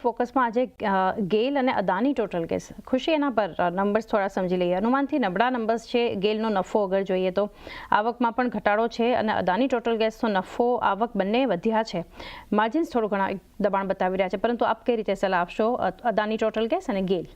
ફોકસમાં આજે ગેલ અને Adani total gas ખુશી એના પર નંબર્સ થોડા સમજી લઈએ. અનુમાનથી નબળા નંબર્સ છે. ગેલનો નફો અગર જોઈએ તો આવકમાં પણ ઘટાડો છે અને અદાની ટોટલ ગેસનો નફો આવક બંને વધ્યા છે. માર્જિન્સ થોડું ઘણા દબાણ બતાવી રહ્યા છે, પરંતુ આપ કઈ રીતે સલાહ આપશો અદાની ટોટલ ગેસ અને ગેલ?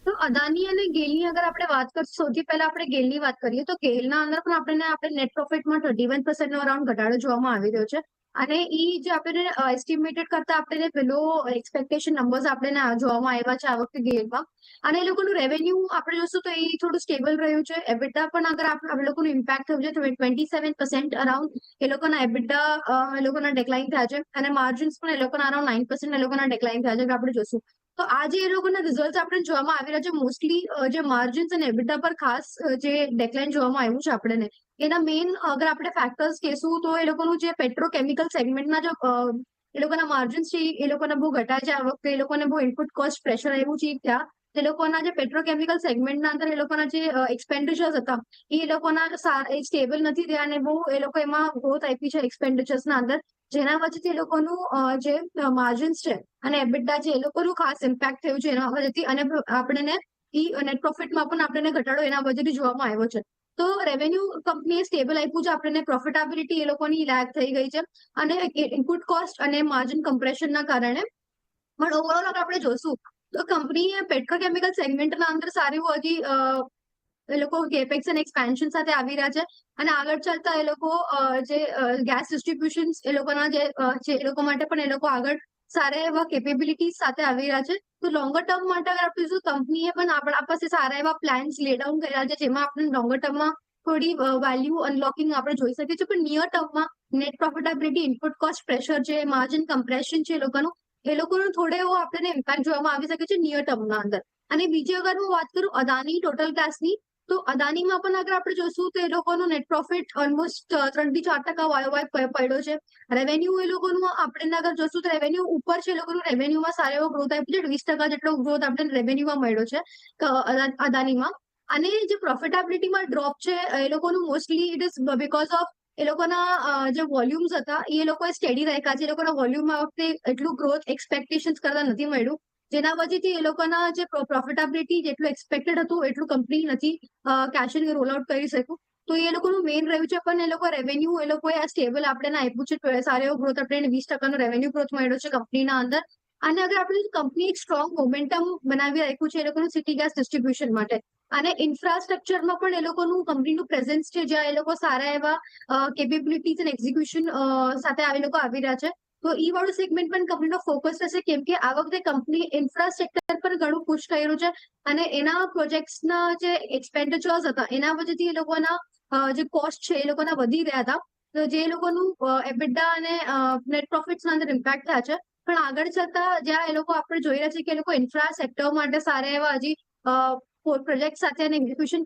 તો અદાની અને ગેલની અગર આપણે વાત કરીએ, સૌથી પહેલા આપણે ગેલની વાત કરીએ તો ગેલના અંદર પણ આપણે નેટ પ્રોફિટમાં 31% નો અરાઉન્ડ ઘટાડો જોવામાં આવી રહ્યો છે. અને એ જે આપણે એસ્ટિમેટેડ કરતા આપણે બિલો એક્સપેક્ટેશન નંબર્સ આપણે જોવામાં આવ્યા છે આ વખતે ગેલમાં. અને એ લોકોનું રેવન્યુ આપણે જોશું તો એ થોડું સ્ટેબલ રહ્યું છે. એબિટા પણ અગર આપણે લોકોનું ઇમ્પેક્ટ થયું છે 27% અરાઉન્ડ એ લોકોના એબિટા એ લોકોના ડિક્લાઇન થયા છે. અને માર્જિન્સ પણ એ લોકોના અરાઉન્ડ 9% એ લોકોના ડિક્લાઇન થયા છે આપણે જોશું. તો આજે એ લોકોના રિઝલ્ટ આપણે જોવામાં આવી રહ્યા છે. મોસ્ટલી જે માર્જિન્સ અને એબિટા પર ખાસ જે ડેકલાઇન જોવામાં આવ્યું છે આપણને, એના મેઇન અગર આપણે ફેક્ટર્સ કહેશું તો એ લોકોનું જે પેટ્રોકેમિકલ સેગમેન્ટના જો એ લોકોના માર્જિન્સ છે એ લોકોના બહુ ઘટાય છે આ વખતે. એ લોકોને બહુ ઇનપુટ કોસ્ટ પ્રેશર આવ્યું છે ત્યાં. એ લોકોના જે પેટ્રોકેમિકલ સેગમેન્ટના અંદર એ લોકોના જે એક્સપેન્ડિચર્સ હતા એ લોકોના સ્ટેબલ નથી થયા અને બહુ એ લોકો એમાં ગ્રોથ આપી છે એક્સપેન્ડિચર્સના અંદર, જેના વચ્ચેથી એ લોકોનું જે માર્જિન્સ છે અને એબિટા છે એ લોકોનું ખાસ ઇમ્પેક્ટ થયું છે એના વચ્ચેથી. અને આપણને નેટ પ્રોફિટમાં પણ આપણને ઘટાડો એના વચ્ચેથી જોવામાં આવ્યો છે. તો રેવન્યુ કંપનીએ સ્ટેબલ આપ્યું છે આપણને. પ્રોફિટેબિલિટી એ લોકોની લેગ થઈ ગઈ છે અને ઇનપુટ કોસ્ટ અને માર્જિન કમ્પ્રેશનના કારણે. પણ ઓવરઓલ અગર આપણે જોશું તો કંપનીએ પેટ્રોકેમિકલ સેગમેન્ટના અંદર સારું હજી એ લોકો કેપેક્સ અને એક્સપેન્શન સાથે આવી રહ્યા છે. અને આગળ ચાલતા એ લોકો જે ગેસ ડિસ્ટ્રીબ્યુશન એ લોકોના જે છે એ લોકો માટે પણ એ લોકો આગળ સારા એવા કેપેબિલિટીઝ સાથે આવી રહ્યા છે. તો લોંગર ટર્મ માટે અગર આપણે જો કંપનીએ પણ આપણા પાસે સારા એવા પ્લાન્સ લે ડાઉન કર્યા છે, જેમાં આપણે લોંગર ટર્મમાં થોડી વેલ્યુ અનલોકિંગ આપણે જોઈ શકીએ છીએ. પણ નિયર ટર્મમાં net profitability, input cost pressure છે, માર્જિન કમ્પ્રેશન છે એ લોકોનો થોડો એવો આપણને ઇમ્પેક્ટ જોવામાં આવી શકે છે નિયર ટર્મના અંદર. અને બીજી અગર હું વાત કરું અદાની ટોટલ ગેસની, તો અદાનીમાં પણ અગર આપણે જોશું તો એ લોકોનો નેટ પ્રોફિટ ઓલમોસ્ટ 3-4% વાય પડ્યો છે. રેવન્યુ એ લોકોનું આપણે અગર જોશું તો રેવન્યુ ઉપર છે. એ લોકોનું રેવન્યુમાં સારો એવો ગ્રોથ આપ્યો છે. 20% જેટલો ગ્રોથ આપણને રેવન્યુમાં મળ્યો છે અદાનીમાં. અને જે પ્રોફિટેબિલિટીમાં ડ્રોપ છે એ લોકોનું mostly it is because of એ લોકોના જે વોલ્યુમ્સ હતા એ લોકોએ સ્ટેડી રાખ્યા છે. એ લોકોના વોલ્યુમ આ વખતે એટલું ગ્રોથ એક્સપેક્ટેશન્સ કરતા નથી મળ્યું, જેના વજહથી એ લોકોના જે પ્રોફિટેબિલિટી જેટલું એક્સપેક્ટેડ હતું એટલું કંપની નથી કેશ એન્ડ રોલ આઉટ કરી શક્યું. તો એ લોકોનું મેઇન રહ્યું છે. પણ એ લોકો રેવન્યુ એ લોકોએ આ સ્ટેબલ આપણે આપ્યું છે. સારો એવો ગ્રોથ આપણે 20% રેવન્યુ ગ્રોથ મળ્યો છે કંપનીના અંદર. અને અગર આપણે કંપની એક સ્ટ્રોંગ મોમેન્ટમ બનાવી રાખ્યું છે એ લોકોનું સિટી ગેસ ડિસ્ટ્રીબ્યુશન માટે. અને ઇન્ફ્રાસ્ટ્રક્ચરમાં પણ એ લોકોનું કંપનીનું પ્રેઝન્સ છે, જ્યાં એ લોકો સારા એવા કેપેબિલિટીઝ અને એક્ઝિક્યુશન સાથે એ લોકો આવી રહ્યા છે. તો ઈ વાળું સેગમેન્ટ પણ કંપનીનો ફોકસ રહેશે, કેમ કે આ વખતે કંપની ઇન્ફ્રાસ્ટ્રક્ચર પર ઘણું પુશ કર્યું છે. અને એના પ્રોજેક્ટ્સના જે એક્સપેન્ડિચર્સ હતા એના વજહથી એ લોકોના જે કોસ્ટ છે એ લોકોના વધી રહ્યા હતા. તો જે લોકોનું એબિટા અને નેટ પ્રોફિટ્સના અંદર ઇમ્પેક્ટ થયા છે. પણ આગળ જતા જ્યાં એ લોકો આપણે જોઈ રહ્યા છીએ કે એ લોકો ઇન્ફ્રા સેક્ટર માટે સારા એવા હજી પ્રોજેક્ટ સાથે અને એક્ઝિક્યુશન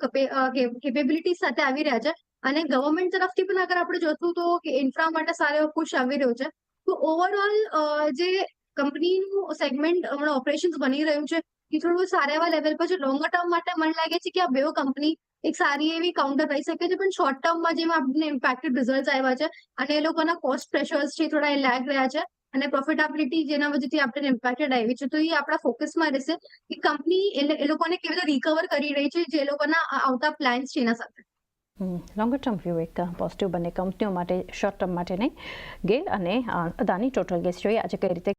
કેપેબિલિટી સાથે આવી રહ્યા છે. અને ગવર્મેન્ટ તરફથી પણ અગર આપણે જોશું તો ઇન્ફ્રા માટે સારો એવો પુશ આવી રહ્યો છે. તો ઓવરઓલ જે કંપનીનું સેગમેન્ટ હમણાં ઓપરેશન્સ બની રહ્યું છે એ થોડું સારા એવા લેવલ પર છે. લોંગર ટર્મ માટે મને લાગે છે કે આ બે કંપની એક સારી એવી કાઉન્ટર રહી શકે છે. પણ શોર્ટ ટર્મમાં જેમાં આપણને ઇમ્પેક્ટેડ રિઝલ્ટ આવ્યા છે અને એ લોકોના કોસ્ટ પ્રેશર્સ છે થોડા એ લેગ રહ્યા છે અને પ્રોફિટેબિલિટી જેના વજહથી આપણને ઇમ્પેક્ટેડ આવી છે. તો એ આપણા ફોકસમાં રહેશે કે કંપની એ લોકોને કેવી રીતે રિકવર કરી રહી છે જે લોકોના આવતા પ્લાન્સ છે એના સાથે. લોંગર ટર્મ વ્યૂ એક પોઝિટિવ બંને કંપનીઓ માટે, શોર્ટ ટર્મ માટે નહીં. ગેલ અને અદાની ટોટલ ગેસ જોઈએ આજે કઈ રીતે